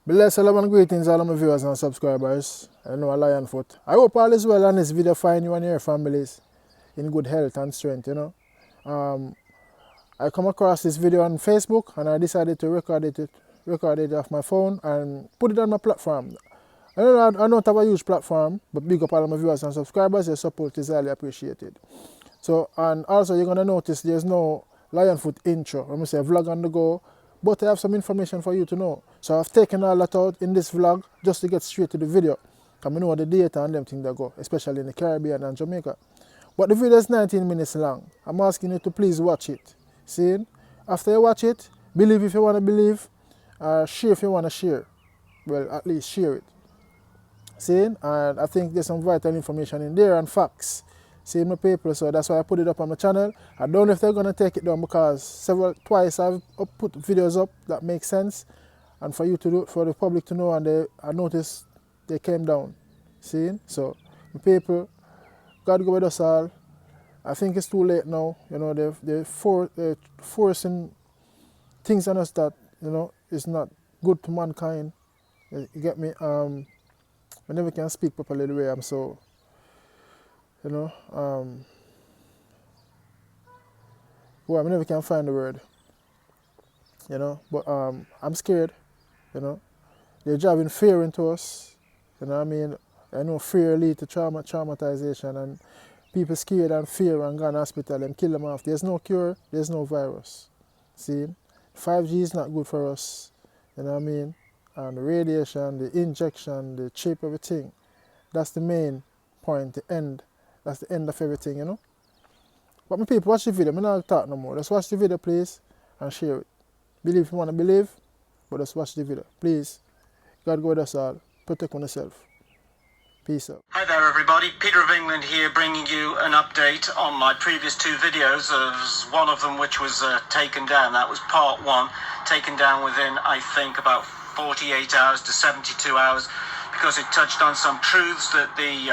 Bless all and greetings all of my viewers and subscribers. I know a Lionfoot. I hope all is well and this video find you and your families in good health and strength, I come across this video on Facebook and I decided to record it off my phone and put it on my platform. I don't have a huge platform, but big up all of my viewers and subscribers. Your support is highly appreciated. So, and also you're going to notice there's no Lionfoot intro. I'm going to say vlog on the go, but I have some information for you to know. So I've taken all that out in this vlog just to get straight to the video. I know the data and them things that go, especially in the Caribbean and Jamaica. But the video is 19 minutes long. I'm asking you to please watch it. See? After you watch it, believe if you want to believe, share if you want to share. Well, at least share it. See? And I think there's some vital information in there and facts. See my people, so that's why I put it up on my channel. I don't know if they're gonna take it down because twice I've put videos up that make sense, and for you to do, for the public to know, and I noticed they came down. See, so my people, God go with us all. I think it's too late now. They're forcing things on us that is not good to mankind. You get me? I never can speak properly the way I'm so. Well, I never can find the word, but I'm scared, They're driving fear into us, I mean? I know fear leads to traumatization, and people scared and fear and go to the hospital and kill them off. There's no cure, there's no virus. See, 5G is not good for us, And the radiation, the injection, the chip, everything. That's the main point, the end. That's the end of everything, But my people, watch the video. I'm not talk no more. Just watch the video, please, and share it. Believe if you want to believe, but just watch the video. Please. God go with us all. Protect yourself. Peace out. Hi there, everybody. Peter of England here, bringing you an update on my previous two videos. One of them which was taken down. That was part one, taken down within, I think, about 48 hours to 72 hours, because it touched on some truths that the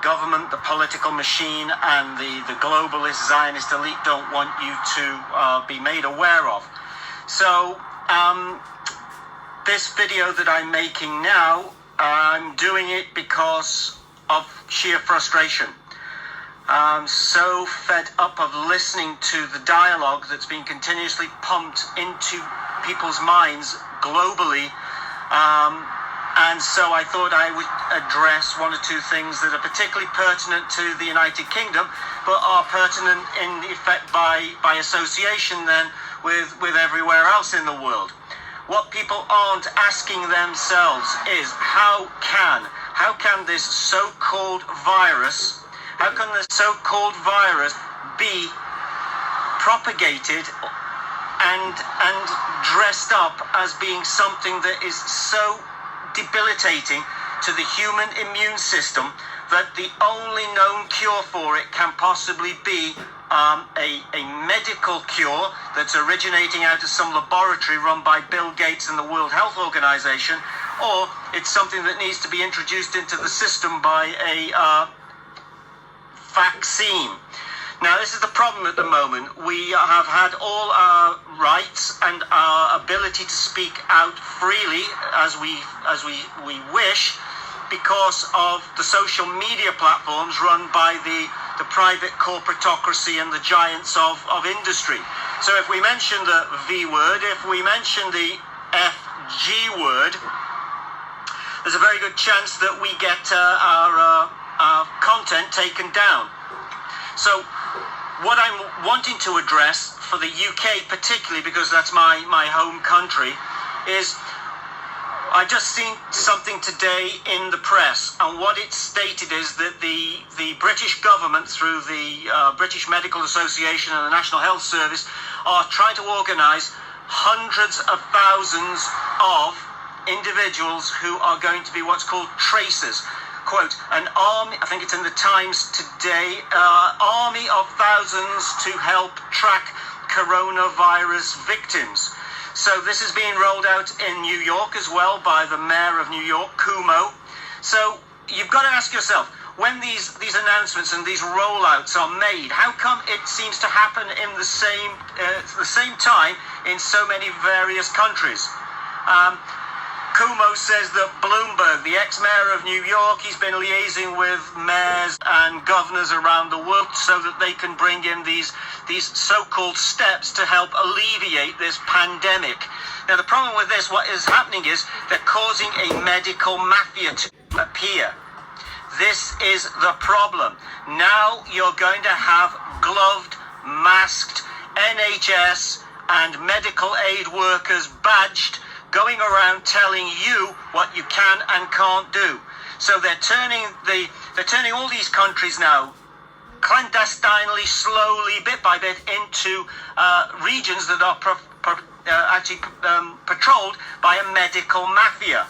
government, the political machine, and the globalist Zionist elite don't want you to be made aware of. So, this video that I'm making now, I'm doing it because of sheer frustration. I'm so fed up of listening to the dialogue that's been continuously pumped into people's minds globally. And so I thought I would address one or two things that are particularly pertinent to the United Kingdom, but are pertinent in effect by association then with everywhere else in the world. What people aren't asking themselves is how can this so-called virus, be propagated and dressed up as being something that is so debilitating to the human immune system that the only known cure for it can possibly be a medical cure that's originating out of some laboratory run by Bill Gates and the World Health Organization, or it's something that needs to be introduced into the system by a vaccine. Now, this is the problem at the moment. We have had all our rights and our ability to speak out freely as we wish, because of the social media platforms run by the private corporatocracy and the giants of industry. So if we mention the V word, if we mention the FG word, there's a very good chance that we get our content taken down. So what I'm wanting to address for the UK particularly, because that's my home country, is I just seen something today in the press, and what it stated is that the British government, through the British Medical Association and the National Health Service, are trying to organise hundreds of thousands of individuals who are going to be what's called tracers. Quote, an army, I think it's in the Times today, army of thousands to help track coronavirus victims. So this is being rolled out in New York as well by the mayor of New York, Cuomo. So you've got to ask yourself, when these announcements and these rollouts are made, how come it seems to happen in the same time in so many various countries? Kumo says that Bloomberg, the ex-mayor of New York, he's been liaising with mayors and governors around the world so that they can bring in these so-called steps to help alleviate this pandemic. Now, the problem with this, what is happening is they're causing a medical mafia to appear. This is the problem. Now you're going to have gloved, masked NHS and medical aid workers badged going around telling you what you can and can't do. So they're turning all these countries now clandestinely, slowly, bit by bit, into regions that are patrolled by a medical mafia.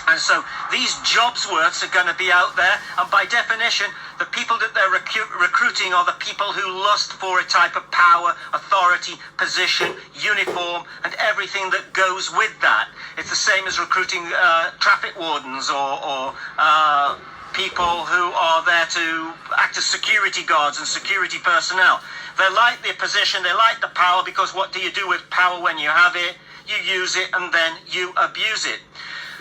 And so these jobs worths are going to be out there, and by definition, the people that they're recruiting are the people who lust for a type of power, authority, position, uniform, and everything that goes with that. It's the same as recruiting traffic wardens or people who are there to act as security guards and security personnel. They like the position, they like the power, because what do you do with power when you have it? You use it and then you abuse it.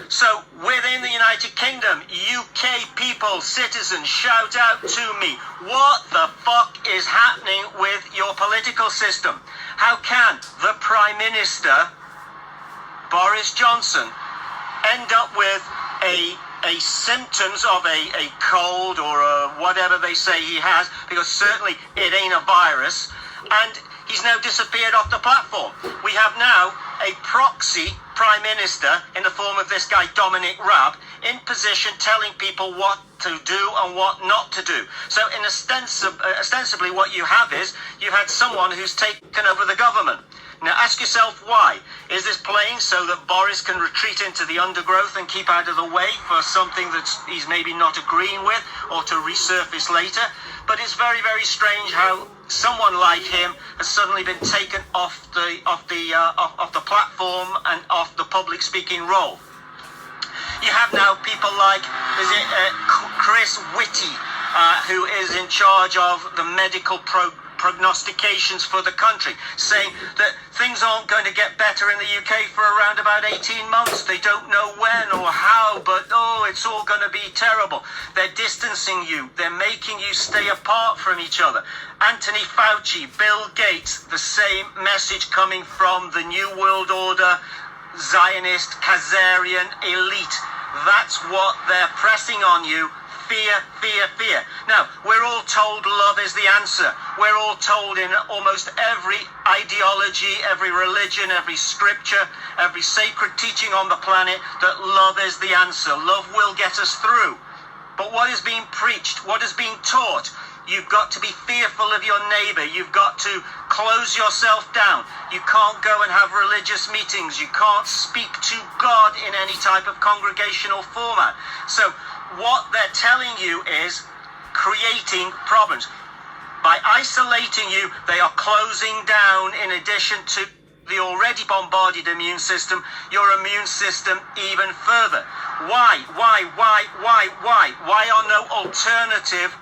So within the United Kingdom, UK people, citizens, shout out to me. What the fuck is happening with your political system? How can the Prime Minister, Boris Johnson, end up with a symptoms of a cold or whatever they say he has, because certainly it ain't a virus, and he's now disappeared off the platform. We have now a proxy Prime Minister in the form of this guy Dominic Raab in position telling people what to do and what not to do. So in ostensibly what you have is you had someone who's taken over the government. Now ask yourself why. Is this playing so that Boris can retreat into the undergrowth and keep out of the way for something that he's maybe not agreeing with, or to resurface later? But it's very, very strange how someone like him has suddenly been taken off the platform and off the public speaking role. You have now people like Chris Whitty, who is in charge of the medical prognostications for the country, saying that things aren't going to get better in the UK for around about 18 months. They don't know when or how, but it's all going to be terrible. They're distancing you. They're making you stay apart from each other. Anthony Fauci, Bill Gates, the same message coming from the New World Order, Zionist, Khazarian elite. That's what they're pressing on you. Fear, fear, fear. Now, we're all told love is the answer. We're all told in almost every ideology, every religion, every scripture, every sacred teaching on the planet that love is the answer. Love will get us through. But what is being preached? What is being taught? You've got to be fearful of your neighbor. You've got to close yourself down. You can't go and have religious meetings. You can't speak to God in any type of congregational format. So what they're telling you is creating problems. By isolating you, they are closing down, in addition to the already bombarded immune system, your immune system even further. Why? Why are no alternative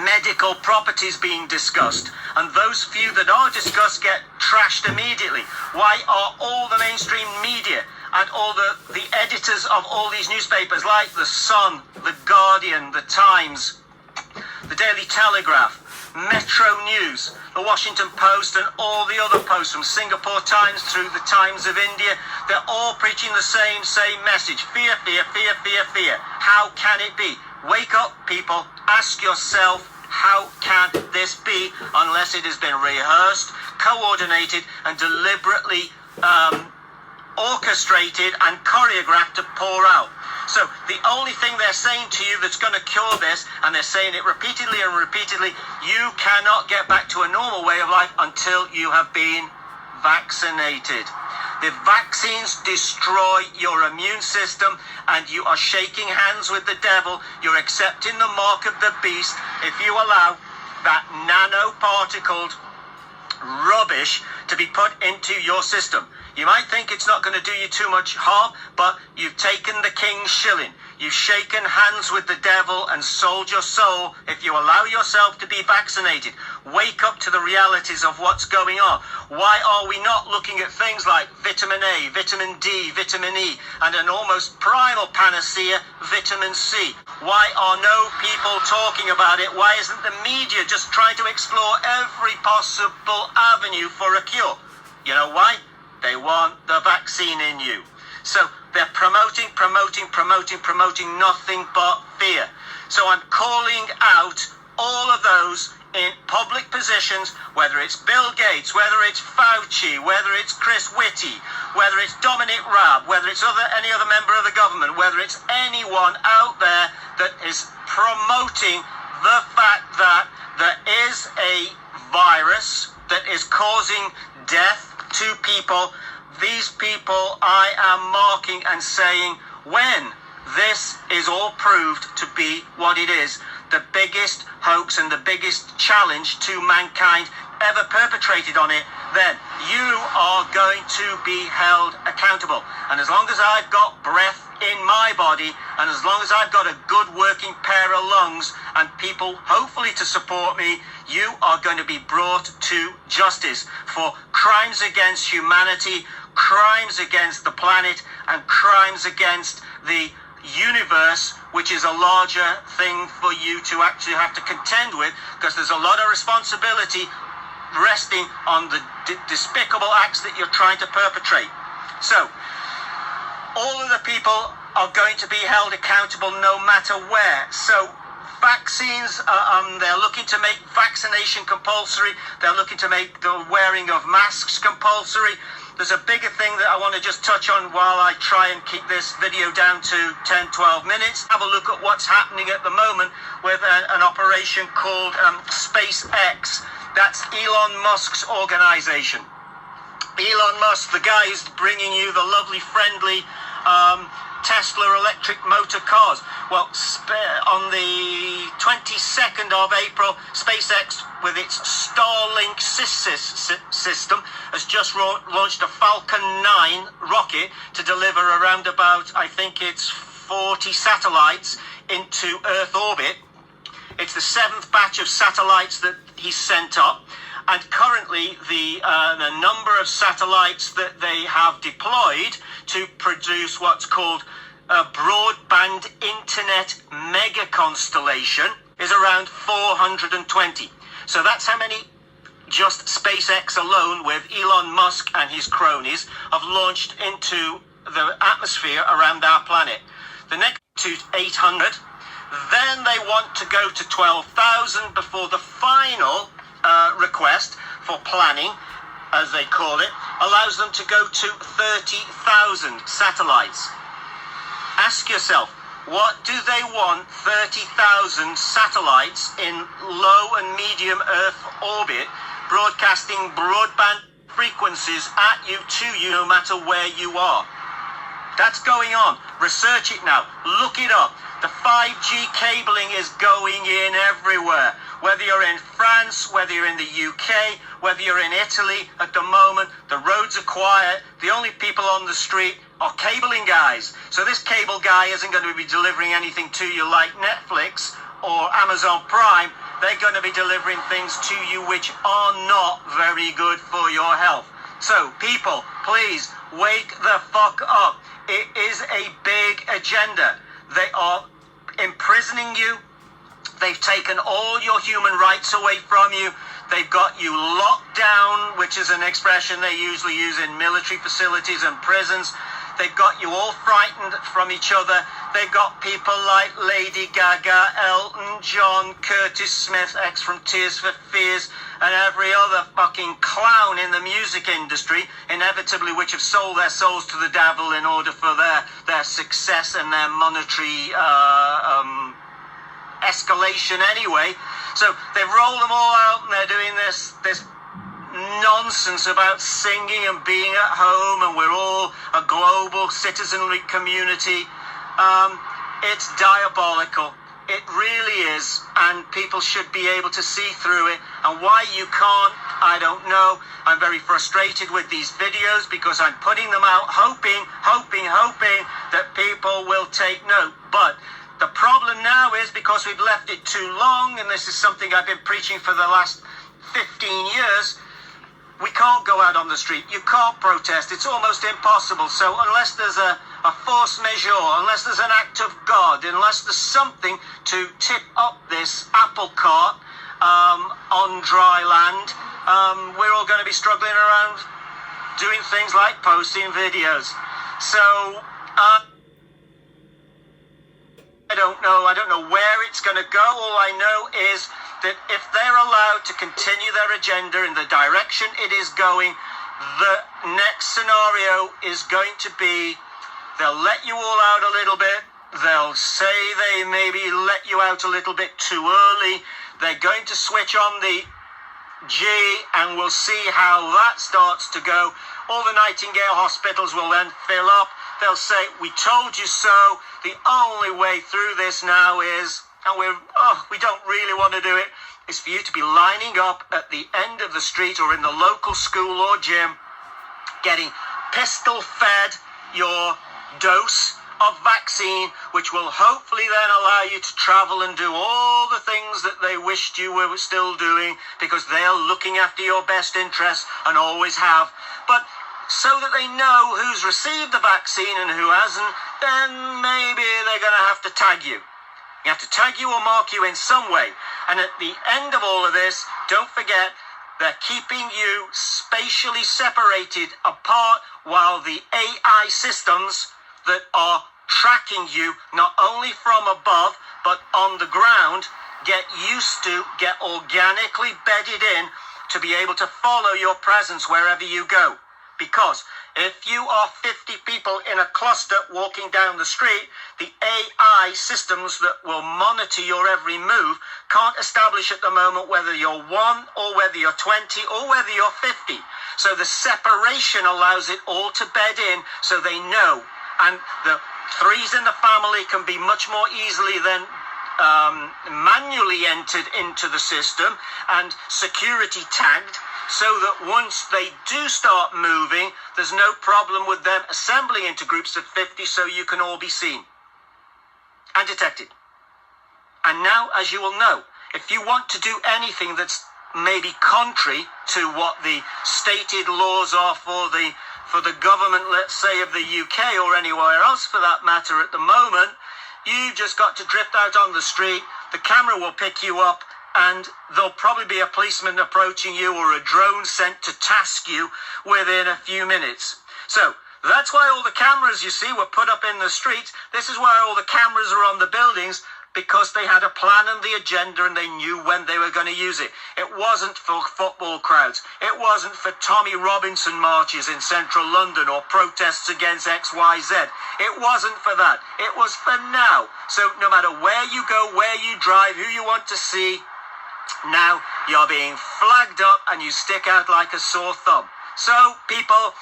medical properties being discussed? And those few that are discussed get trashed immediately. Why are all the mainstream media and all the editors of all these newspapers, like The Sun, The Guardian, The Times, The Daily Telegraph, Metro News, The Washington Post, and all the other posts from Singapore Times through the Times of India, they're all preaching the same message. Fear, fear, fear, fear, fear. How can it be? Wake up, people. Ask yourself, how can this be, unless it has been rehearsed, coordinated, and deliberately orchestrated and choreographed to pour out. So the only thing they're saying to you that's going to cure this, and they're saying it repeatedly and repeatedly, you cannot get back to a normal way of life until you have been vaccinated. The vaccines destroy your immune system, and you are shaking hands with the devil. You're accepting the mark of the beast if you allow that nanoparticled rubbish to be put into your system. You might think it's not going to do you too much harm, but you've taken the king's shilling. You've shaken hands with the devil and sold your soul if you allow yourself to be vaccinated. Wake up to the realities of what's going on. Why are we not looking at things like vitamin A, vitamin D, vitamin E, and an almost primal panacea, vitamin C? Why are no people talking about it? Why isn't the media just trying to explore every possible avenue for a cure? You know why? They want the vaccine in you. So they're promoting nothing but fear. So I'm calling out all of those in public positions, whether it's Bill Gates, whether it's Fauci, whether it's Chris Whitty, whether it's Dominic Raab, whether it's any other member of the government, whether it's anyone out there that is promoting the fact that there is a virus that is causing death to people. These people I am marking and saying, when this is all proved to be what it is, the biggest hoax and the biggest challenge to mankind ever perpetrated on it, then you are going to be held accountable. And as long as I've got breath in my body, and as long as I've got a good working pair of lungs and people hopefully to support me, you are going to be brought to justice for crimes against humanity, crimes against the planet, and crimes against the universe, which is a larger thing for you to actually have to contend with, because there's a lot of responsibility resting on the despicable acts that you're trying to perpetrate. So all of the people are going to be held accountable no matter where. So vaccines, they're looking to make vaccination compulsory. They're looking to make the wearing of masks compulsory. There's a bigger thing that I want to just touch on while I try and keep this video down to 10-12 minutes. Have a look at what's happening at the moment with an operation called SpaceX. That's Elon Musk's organization. Elon Musk, the guy who's bringing you the lovely, friendly Tesla electric motor cars. Well, on the 22nd of April, SpaceX, with its Starlink system, has just launched a Falcon 9 rocket to deliver around about, I think it's 40 satellites into Earth orbit. It's the 7th batch of satellites that he's sent up. And currently, the number of satellites that they have deployed to produce what's called a broadband internet mega constellation is around 420. So that's how many just SpaceX alone, with Elon Musk and his cronies, have launched into the atmosphere around our planet. The next to 800. Then they want to go to 12,000 before the final request for planning, as they call it, allows them to go to 30,000 satellites. Ask yourself, what do they want 30,000 satellites in low and medium Earth orbit broadcasting broadband frequencies at you, to you, no matter where you are? That's going on. Research it now. Look it up. The 5G cabling is going in everywhere. Whether you're in France, whether you're in the UK, whether you're in Italy at the moment, the roads are quiet. The only people on the street are cabling guys. So this cable guy isn't going to be delivering anything to you like Netflix or Amazon Prime. They're going to be delivering things to you which are not very good for your health. So people, please wake the fuck up. It is a big agenda. They are imprisoning you. They've taken all your human rights away from you. They've got you locked down, which is an expression they usually use in military facilities and prisons. They've got you all frightened from each other. They've got people like Lady Gaga, Elton John, Curtis Smith, ex from Tears for Fears, and every other fucking clown in the music industry, inevitably, which have sold their souls to the devil in order for their success and their monetary escalation anyway. So they've rolled them all out, and they're doing this nonsense about singing and being at home, and we're all a global citizenry community. It's diabolical. It really is, and people should be able to see through it. And why you can't I don't know. I'm very frustrated with these videos because I'm putting them out hoping that people will take note. But the problem now is because we've left it too long, and this is something I've been preaching for the last 15 years, we can't go out on the street. You can't protest. It's almost impossible. So unless there's a force majeure, unless there's an act of God, unless there's something to tip up this apple cart on dry land, we're all going to be struggling around doing things like posting videos. So I don't know where it's going to go. All I know is that if they're allowed to continue their agenda in the direction it is going, the next scenario is going to be they'll let you all out a little bit. They'll say they maybe let you out a little bit too early. They're going to switch on the G, and we'll see how that starts to go. All the Nightingale hospitals will then fill up. They'll say, we told you so. The only way through this now is, and we don't really want to do it, is for you to be lining up at the end of the street or in the local school or gym, getting pistol-fed your dose of vaccine, which will hopefully then allow you to travel and do all the things that they wished you were still doing, because they're looking after your best interests and always have. But so that they know who's received the vaccine and who hasn't, then maybe they're going to have to tag you. You have to tag you or mark you in some way. And at the end of all of this, don't forget, they're keeping you spatially separated apart while the AI systems that are tracking you, not only from above, but on the ground, get organically bedded in to be able to follow your presence wherever you go. Because if you are 50 people in a cluster walking down the street, the AI systems that will monitor your every move can't establish at the moment whether you're 1 or whether you're 20 or whether you're 50. So the separation allows it all to bed in so they know. And the threes in the family can be much more easily than manually entered into the system and security tagged, so that once they do start moving, there's no problem with them assembling into groups of 50 so you can all be seen and detected. And now, as you will know, if you want to do anything that's maybe contrary to what the stated laws are for the government, let's say, of the UK or anywhere else for that matter at the moment, you've just got to drift out on the street, the camera will pick you up, and there'll probably be a policeman approaching you or a drone sent to task you within a few minutes. So that's why all the cameras you see were put up in the streets. This is why all the cameras are on the buildings, because they had a plan and the agenda and they knew when they were going to use it. It wasn't for football crowds. It wasn't for Tommy Robinson marches in central London or protests against XYZ. It wasn't for that. It was for now. So no matter where you go, where you drive, who you want to see, now you're being flagged up and you stick out like a sore thumb. So people,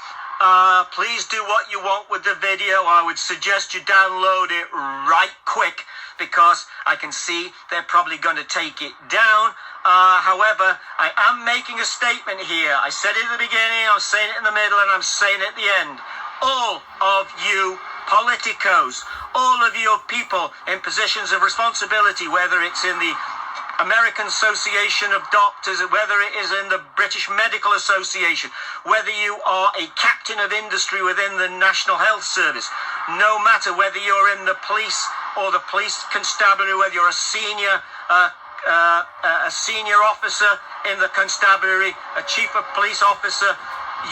please do what you want with the video. I would suggest you download it right quick, because I can see they're probably going to take it down. However, I am making a statement here. I said it at the beginning, I'm saying it in the middle, and I'm saying it at the end. All of you politicos, all of you people in positions of responsibility, whether it's in the American Association of Doctors, whether it is in the British Medical Association, whether you are a captain of industry within the National Health Service, no matter whether you're in the police or the police constabulary, whether you're a senior officer in the constabulary, a chief of police officer,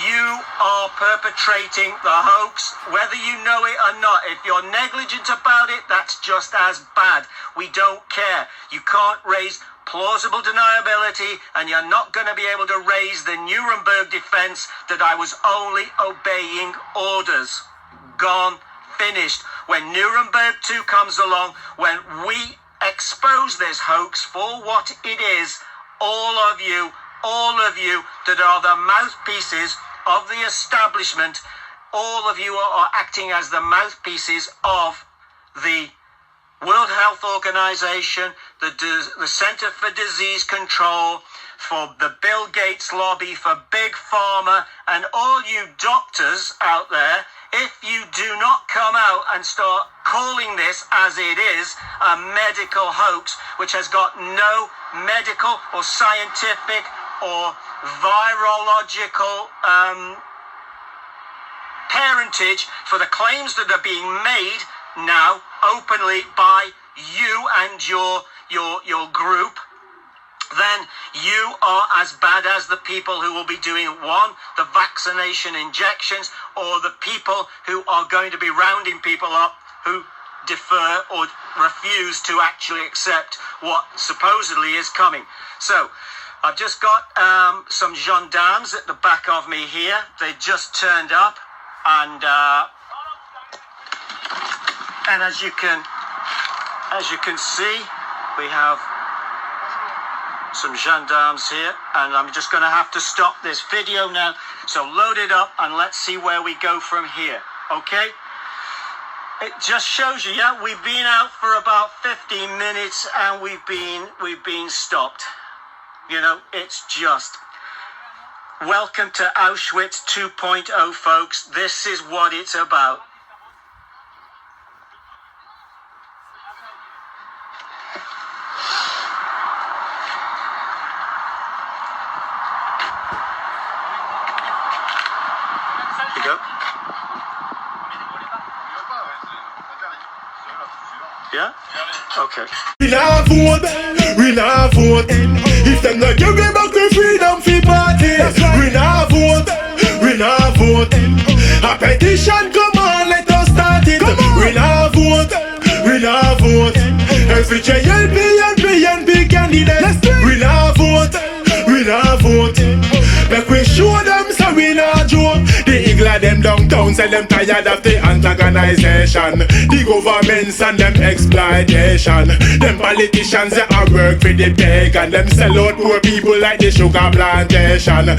you are perpetrating the hoax, whether you know it or not. If you're negligent about it, that's just as bad. We don't care. You can't raise plausible deniability, and you're not going to be able to raise the Nuremberg defense that I was only obeying orders. Gone, finished. When Nuremberg 2 comes along, when we expose this hoax for what it is, all of you that are the mouthpieces of the establishment, all of you are acting as the mouthpieces of the World Health Organization, the Center for Disease Control, for the Bill Gates lobby, for Big Pharma, and all you doctors out there, if you do not come out and start calling this as it is, a medical hoax, which has got no medical or scientific or virological parentage for the claims that are being made now openly by you and your group, then you are as bad as the people who will be doing the vaccination injections, or the people who are going to be rounding people up who defer or refuse to actually accept what supposedly is coming. So I've just got some gendarmes at the back of me here. They just turned up, and as you can see, we have some gendarmes here, and I'm just going to have to stop this video now. So load it up and let's see where we go from here. Okay? It just shows you, yeah, we've been out for about 15 minutes and we've been stopped. You know, it's just welcome to Auschwitz 2.0, folks. This is what it's about. Yeah? Okay. We not vote. If them not give me back the freedom for party, we not vote. A petition, come on, let us start it. We not vote. Every JLP candidate, we not vote. Make we show them so we not joke. The eagle them downtown, say them tired of the antagonization. The governments and them exploitation. Them politicians they are work for the pagan. Them sell out poor people like the sugar plantation.